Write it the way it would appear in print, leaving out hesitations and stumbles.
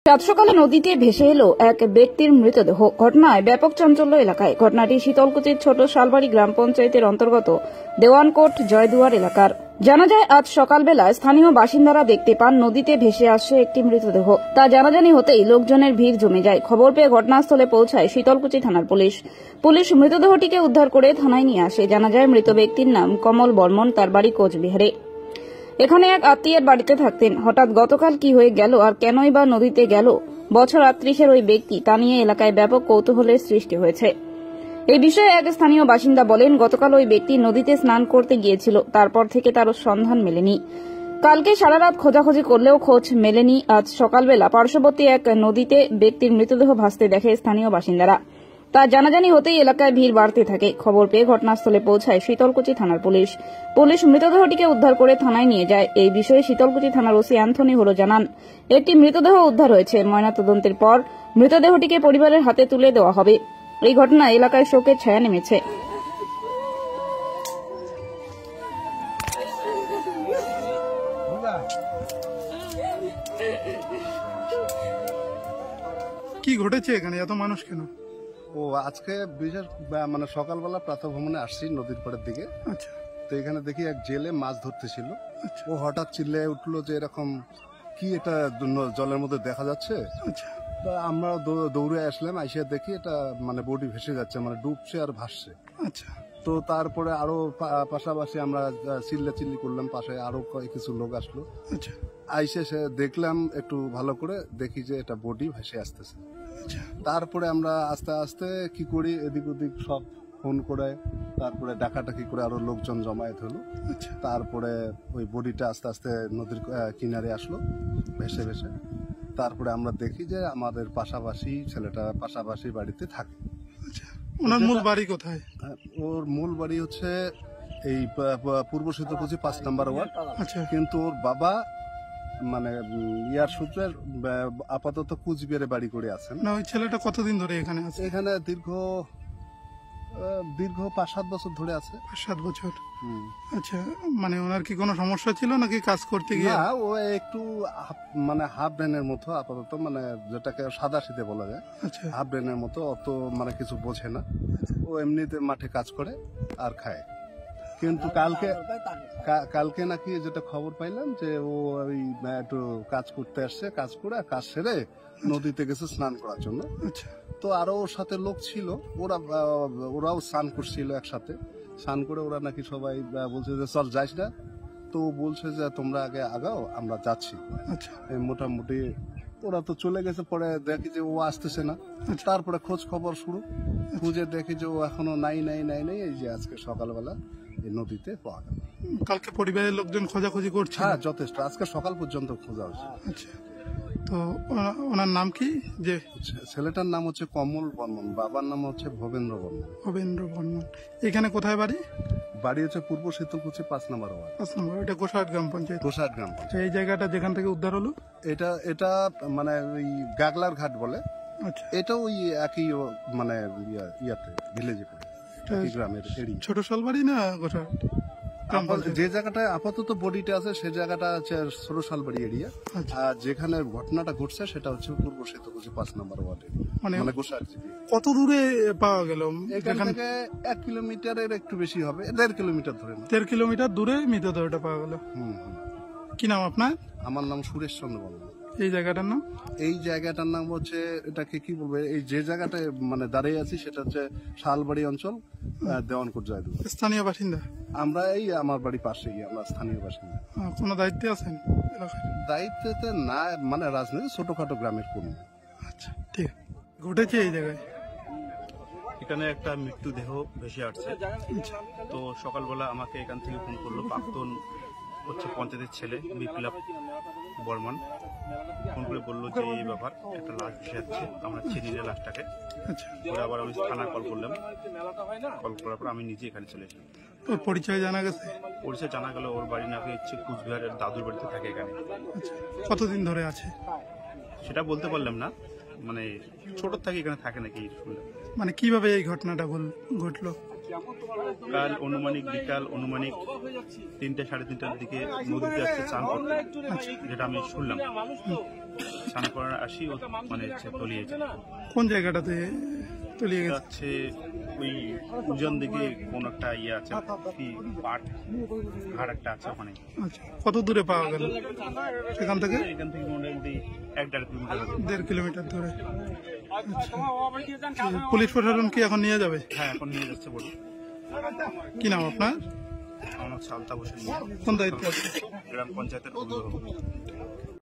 সাত সকালে নদীতে ভেসে এলো এক ব্যক্তির মৃতদেহ। ঘটনায় ব্যাপক চাঞ্চল্য এলাকায়। ঘটনাটি শীতলকুচির ছোট শালবাড়ি গ্রাম পঞ্চায়েতের অন্তর্গত দেওয়ানকোট জয়দুয়ার এলাকার। জানা যায়, আজ সকালবেলা স্থানীয় বাসিন্দারা দেখতে পান নদীতে ভেসে আসছে একটি মৃতদেহ। তা জানাজানি হতেই লোকজনের ভিড় জমে যায়। খবর পেয়ে ঘটনাস্থলে পৌঁছায় শীতলকুচি থানার পুলিশ মৃতদেহটিকে উদ্ধার করে থানায় নিয়ে আসে। জানা যায়, মৃত ব্যক্তির নাম কমল বর্মন, তার বাড়ি কোচবিহারে। এখানে এক আত্মীয়ের বাড়িতে থাকতেন। হঠাৎ গতকাল কি হয়ে গেল আর কেনই বা নদীতে গেল বছর 38-এর ওই ব্যক্তি, তা নিয়ে এলাকায় ব্যাপক কৌতূহলের সৃষ্টি হয়েছে। এই বিষয়ে এক স্থানীয় বাসিন্দা বলেন, গতকাল ওই ব্যক্তি নদীতে স্নান করতে গিয়েছিল, তারপর থেকে তার সন্ধান মেলেনি। কালকে সারা রাত খোঁজাখুঁজি করলেও খোঁজ মেলেনি। আজ সকালবেলা পার্শ্ববর্তী এক নদীতে ব্যক্তির মৃতদেহ ভাসতে দেখে স্থানীয় বাসিন্দারা। তা জানাজানি হতেই এলাকায় ভিড় বাড়তে থাকে। খবর পেয়ে ঘটনাস্থলে পৌঁছায় শীতলকুচি থানার পুলিশ মৃতদেহটিকে উদ্ধার করে থানায় নিয়ে যায়। এই বিষয়ে শীতলকুচি থানার ওসি অ্যান্থনি হলো জানান, একটি মৃতদেহ উদ্ধার হয়েছে। ময়নাতদন্তের পর মৃতদেহটিকে পরিবারের হাতে তুলে দেওয়া হবে। এই ঘটনায় এলাকায় শোকের ছায়া নেমেছে। কি ঘটেছে এখানে, এত মানুষ কেন? আজকে বিশেষ মানে সকালবেলা প্রাতঃভ্রমণে আসছি নদীর পাড়ের দিকে। আচ্ছা। তো এখানে দেখি এক জেলে মাছ ধরতেছিল। ও হঠাৎ চিল্লে উঠলো যে এরকম কি এটা জলের মধ্যে দেখা যাচ্ছে। আচ্ছা। তা আমরা দৌড়ে আসলাম, আইসা দেখি এটা মানে বডি ভেসে যাচ্ছে, মানে ডুবছে আর ভাসছে। আচ্ছা। তো তারপরে আরো পাশাপাশি আমরা চিল্লি করলাম, পাশে আরো কিছু লোক আসলো। আচ্ছা। আইসে সে দেখলাম একটু ভালো করে, দেখি যে এটা বডি ভেসে আসতেছে। তারপরে আমরা আস্তে আস্তে কি করি, এদিক ওদিক সব ফোন করে, তারপরে ডাকাডাকি করে আরো লোকজন জমায়েত হলো। তারপরে ওই বডিটা আস্তে আস্তে নদীর কিনারে আসলো ভেসে ভেসে। তারপরে আমরা দেখি যে আমাদের পাশাপাশি ছেলেটা পাশাপাশি বাড়িতে থাকে। ওনার মূল বাড়ি কোথায়? ওর মূল বাড়ি হচ্ছে এই পূর্ব শীতলকুচি 5 নম্বর ওয়ার্ড। আচ্ছা। কিন্তু ওর বাবা মানে ইয়ার সূত্রে আপাতত কুচবিহারে বাড়ি করে আছেন। না, ওই ছেলেটা কতদিন ধরে এখানে আছে? এখানে দীর্ঘ 5-7 বছর ধরে আছে। 5-7 বছর। আচ্ছা, মানে ওনার কি কোনো সমস্যা ছিল নাকি কাজ করতে গিয়ে? না, ও একটু মানে হাফ ব্রেনের মতো আপাতত, মানে যেটাকে সাদা শীতে বলা যায়। আচ্ছা। হাফ ব্রেনের মতো, অত মানে কিছু বোঝে না। ও এমনিতে মাঠে কাজ করে আর খায়। কিন্তু কালকে নাকি যেটা খবর পাইলাম যে ও ওই একটু কাজ করতে আসছে, কাজ করে কাজ সেরে নদীতে গেছে স্নান করার জন্য। আচ্ছা। তো আরো ওর সাথে লোক ছিল, ওরাও স্নান করছিল একসাথে। স্নান করে ওরা নাকি সবাই বলছে যে চল যাস না। তো বলছে যে তোমরা আগে আগাও, আমরা যাচ্ছি। আচ্ছা। মোটামুটি ওরা তো চলে গেছে। পরে দেখি যে ও আসতেছে না। তারপরে খোঁজ খবর শুরু, খুঁজে দেখি যে ও এখনো নাই। এই যে আজকে সকালবেলা এই নদীতে পাওয়া গেল। কালকে পরিবারের লোকজন খোঁজাখুঁজি করছে? হ্যাঁ, যথেষ্ট। আজকে সকাল পর্যন্ত খোঁজা হয়েছে। আচ্ছা। তো ওনার নাম কি? যে ছেলেটার নাম হচ্ছে কমল বর্মন, বাবার নাম হচ্ছে ভবেন্দ্র বর্মন। এখানে কোথায় বাড়ি? বাড়ি হচ্ছে পূর্ব শীতলকুচি 5 নম্বর ওয়ার্ড। 5 নম্বর, এটা গোসাইট গ্রাম পঞ্চায়েত। এই জায়গাটা যেখান থেকে উদ্ধার হলো এটা মানে ওই গাগলার ঘাট বলে। আচ্ছা। এটা ওই একই মানে ইয়াতে ভিলেজে পড়ে, গ্রামের এরিয়া। ছোট শালবাড়ি না গোসাইট? যে জায়গাটায় আপাতত বডিটা আছে সে জায়গাটা হচ্ছে ছোট শালবাড়ি এরিয়া। আর যেখানে ঘটনাটা ঘটছে সেটা হচ্ছে পূর্ব শীতলকুচি 5 নম্বর ওয়ার্ড এরিয়া, মানে গোসাইট। কত দূরে পাওয়া গেল? এখান থেকে 1 কিলোমিটারের একটু বেশি হবে, 1.5 কিলোমিটার ধরে। 1.5 কিলোমিটার দূরে মৃতদেহটা পাওয়া গেল। কি নাম আপনার? আমার নাম সুরেশ চন্দ্র বর্মন। এই জায়গাটার নাম? এই জায়গাটার নাম হচ্ছে, এটাকে কি বলবো, এই যে জায়গাটায় মানে দাঁড়িয়ে আছি সেটা হচ্ছে শালবাড়ি অঞ্চল, দেওয়ানকোট জয়দুয়ার। স্থানীয় বাসিন্দা? আমরা আমার বাড়ি পাশেই, আমরা স্থানীয় বাসিন্দা। কোনো দায়িত্বে আছেন? দায়িত্বে না, মানে রাজনীতি, ছোটখাটো গ্রামের কর্মী। আচ্ছা, ঠিক আছে। ঘটেছে এই জায়গায় এখানে একটা মৃত্যুদেহ ভেসে আসছে। তো সকালবেলা আমাকে এখান থেকে ফোন করলো প্রাক্তন হচ্ছে পঞ্চায়েতের ছেলে বিপ্লব বর্মন। ফোন করে বললো যে এই ব্যাপার, একটা লাশ ভেসে যাচ্ছে, আমরা চিনি না লাশটাকে। পরে আবার আমি থানা কল করলাম, কল করার পর আমি নিজে এখানে চলে এসেছি। ওর পরিচয় জানা গেছে? পরিচয় জানা গেল ওর বাড়ি নাকি হচ্ছে কুচবিহারের দাদুর বাড়িতে থাকে এখানে। কতদিন ধরে আছে সেটা বলতে পারলাম না, মানে ছোট থেকে এখানে থাকে নাকি শুনলাম। মানে কিভাবে এই ঘটনাটা ঘটলো? কাল বিকাল অনুমানিক 3-3:30 দিকে নদীতে আসছে চান করতে, যেটা আমি শুনলাম। স্নান করার আসি ও মানে তলিয়ে যায়। কোন জায়গাটাতে তলিয়ে গেছে? যাচ্ছে ওই উজন দিকে কোন একটা ইয়ে আছে কি পাট ঘাট একটা আছে ওখানে। আচ্ছা, কত দূরে পাওয়া গেল সেখান থেকে? এখান থেকে মোটামুটি 1-1.5 কিলোমিটার হবে। 1.5 কিলোমিটার ধরে। আচ্ছা, পুলিশ প্রশাসন কি এখন নিয়ে যাবে? হ্যাঁ, এখন নিয়ে যাচ্ছে বলে। কি নাম আপনার? আমার সালতা বসে কোন দায়িত্ব আছে? গ্রাম পঞ্চায়েতের অভিভাবক।